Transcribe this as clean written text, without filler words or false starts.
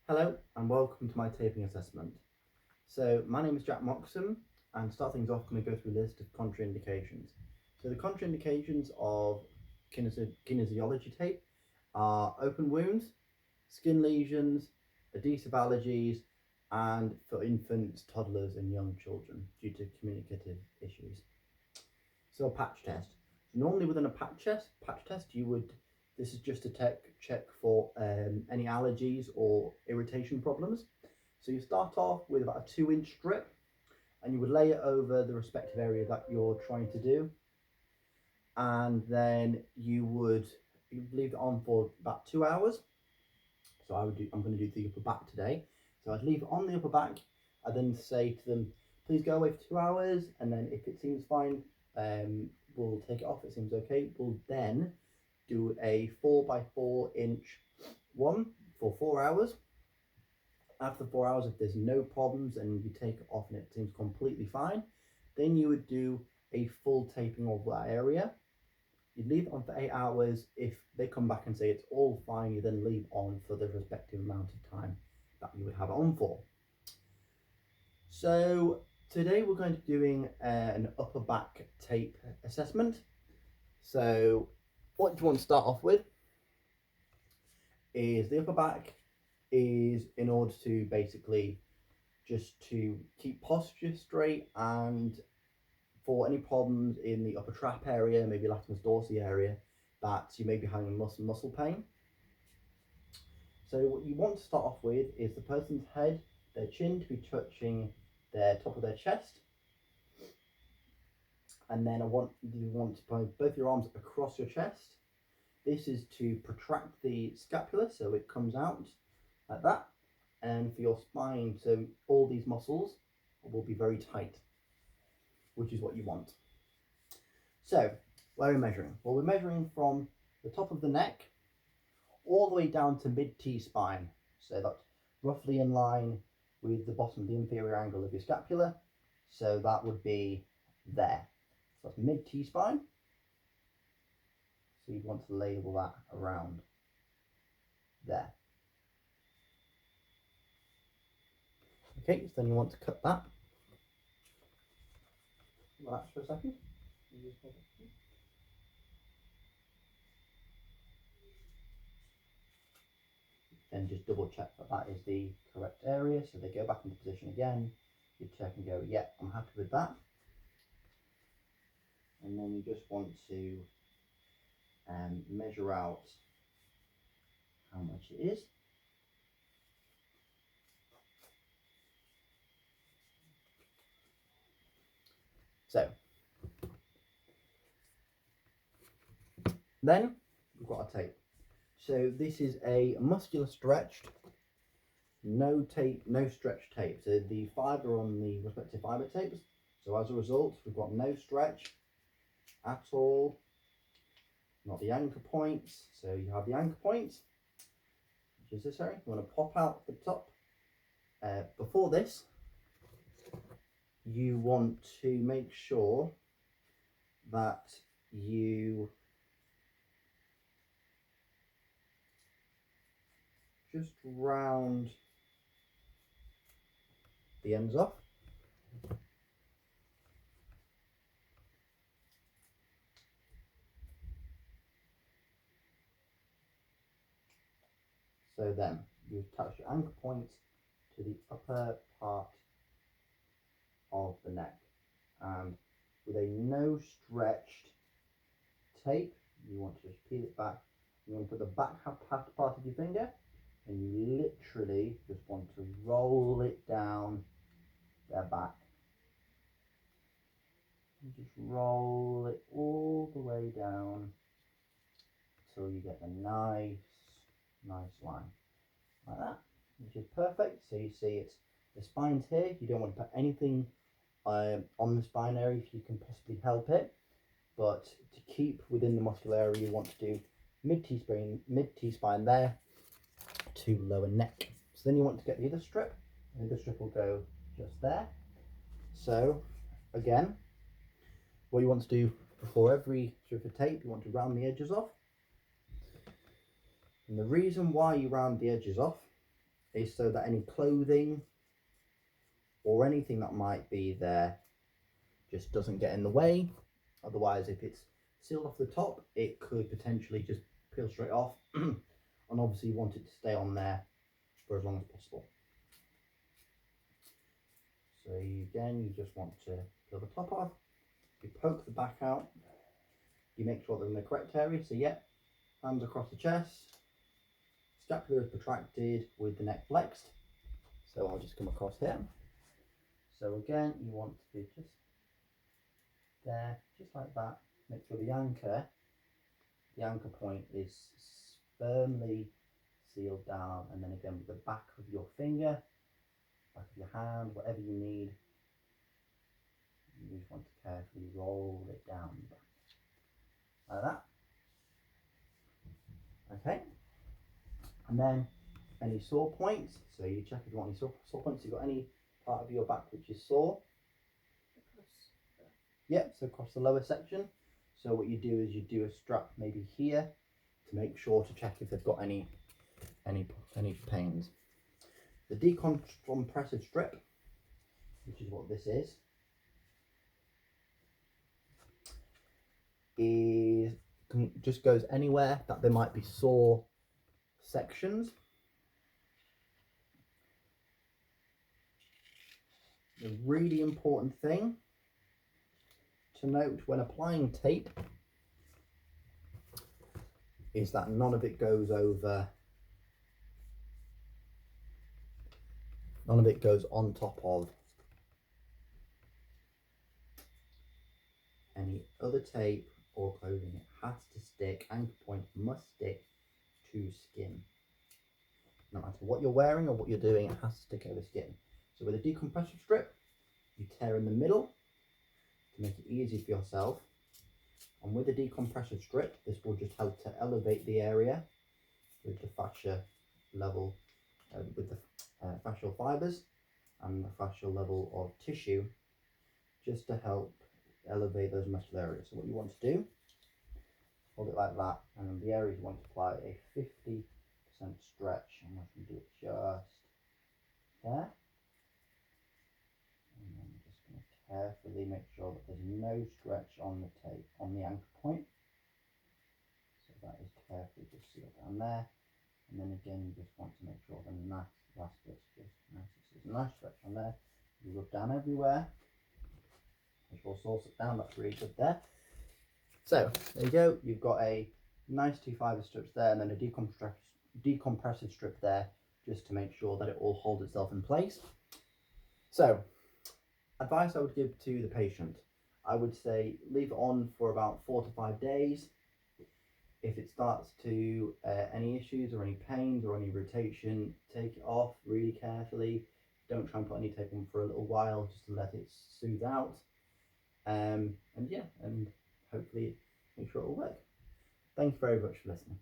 Hello and welcome to my taping assessment. So my name is Jack Moxham, and to start things off, I'm going to go through a list of contraindications. So the contraindications of kinesiology tape are open wounds, skin lesions, adhesive allergies, and for infants, toddlers and young children due to communicative issues. So a patch test. Normally within a patch test, this is just to check for any allergies or irritation problems. So you start off with about a 2-inch strip, and you would lay it over the respective area that you're trying to do, and then you'd leave it on for about 2 hours. So I'm going to do the upper back today. So I'd leave it on the upper back. I then say to them, please go away for 2 hours, and then if it seems fine, we'll take it off. It seems okay. We'll then do a 4x4-inch one for 4 hours. After 4 hours, if there's no problems and you take it off and it seems completely fine, then you would do a full taping of that area. You'd leave it on for 8 hours. If they come back and say it's all fine, you then leave on for the respective amount of time that you would have it on for. So today we're going to be doing an upper back tape assessment. So what you want to start off with is the upper back is in order to basically just to keep posture straight, and for any problems in the upper trap area, maybe latissimus dorsi area, that you may be having muscle pain. So what you want to start off with is the person's head, their chin to be touching their top of their chest, and then you want to put both your arms across your chest. This is to protract the scapula so it comes out like that, and for your spine, so all these muscles will be very tight, which is what you want. So where are we measuring? Well, we're measuring from the top of the neck all the way down to mid T-spine, so that's roughly in line with the bottom of the inferior angle of your scapula, so that would be there. So that's mid T-spine. So you'd want to label that around there. Okay, so then you want to cut that. Relax for a second. Then just double check that that is the correct area. So they go back into position again. You check and go, yeah, I'm happy with that. And then you just want to measure out how much it is. So then we've got a tape. So this is a muscular stretched, no tape, no stretch tape. So the fibre on the respective fibre tapes. So as a result, we've got no stretch at all. Not the anchor points. So you have the anchor points, which is necessary. You want to pop out the top. Before this, you want to make sure that you just round the ends off. So then you attach your anchor points to the upper part of the neck, and with a no stretched tape, you want to just peel it back. You want to put the back part of your finger, and you literally just want to roll it down their back. And just roll it all the way down until you get a nice line like that, which is perfect. So you see it's the spine's here. You don't want to put anything on the spine area if you can possibly help it, but to keep within the muscular area, you want to do mid T-spine there to lower neck. So then you want to get the other strip, and the other strip will go just there. So again, what you want to do before every strip of tape, you want to round the edges off. And the reason why you round the edges off is so that any clothing or anything that might be there just doesn't get in the way. Otherwise, if it's sealed off the top, it could potentially just peel straight off. And obviously you want it to stay on there for as long as possible. So you just want to peel the top off. You poke the back out. You make sure they're in the correct area. So yeah, hands across the chest. Scapula is protracted with the neck flexed. So I'll just come across here. So again, you want to be just there, just like that. Make sure the anchor point is firmly sealed down, and then again with the back of your finger, back of your hand, whatever you need, you just want to carefully roll it down like that. Okay, and then any sore points, so you check if you want any sore points. You've got any part of your back which is sore. Yep, so across the lower section. So what you do is you do a strap maybe here to make sure to check if they've got any pains. The decompressive strip, which is what this is just goes anywhere that there might be sore sections. The really important thing to note when applying tape is that none of it goes on top of any other tape or clothing. It has to stick, anchor point must stick to skin. No matter what you're wearing or what you're doing, it has to stick over skin. So with a decompressive strip, you tear in the middle to make it easy for yourself. And with a decompressive strip, this will just help to elevate the area with the fascia level, with the fascial fibers and the fascial level of tissue, just to help elevate those muscle areas. So what you want to do, hold it like that, and the areas you want to apply a 50% stretch, and I can do it just there. And then I'm just going to carefully make sure that there's no stretch on the tape, on the anchor point. So that is carefully just sealed down there. And then again, you just want to make sure the last bit's just nice. There's a nice stretch on there. You rub down everywhere, which will source it down. That's really good there. So there you go. You've got a nice 2 fibre strips there, and then a decompressive strip there, just to make sure that it all holds itself in place. So, advice I would give to the patient, I would say leave it on for about 4 to 5 days. If it starts to any issues or any pains or any irritation, take it off really carefully. Don't try and put any tape on for a little while, just to let it soothe out. And yeah, and hopefully make sure it will work. Thank you very much for listening.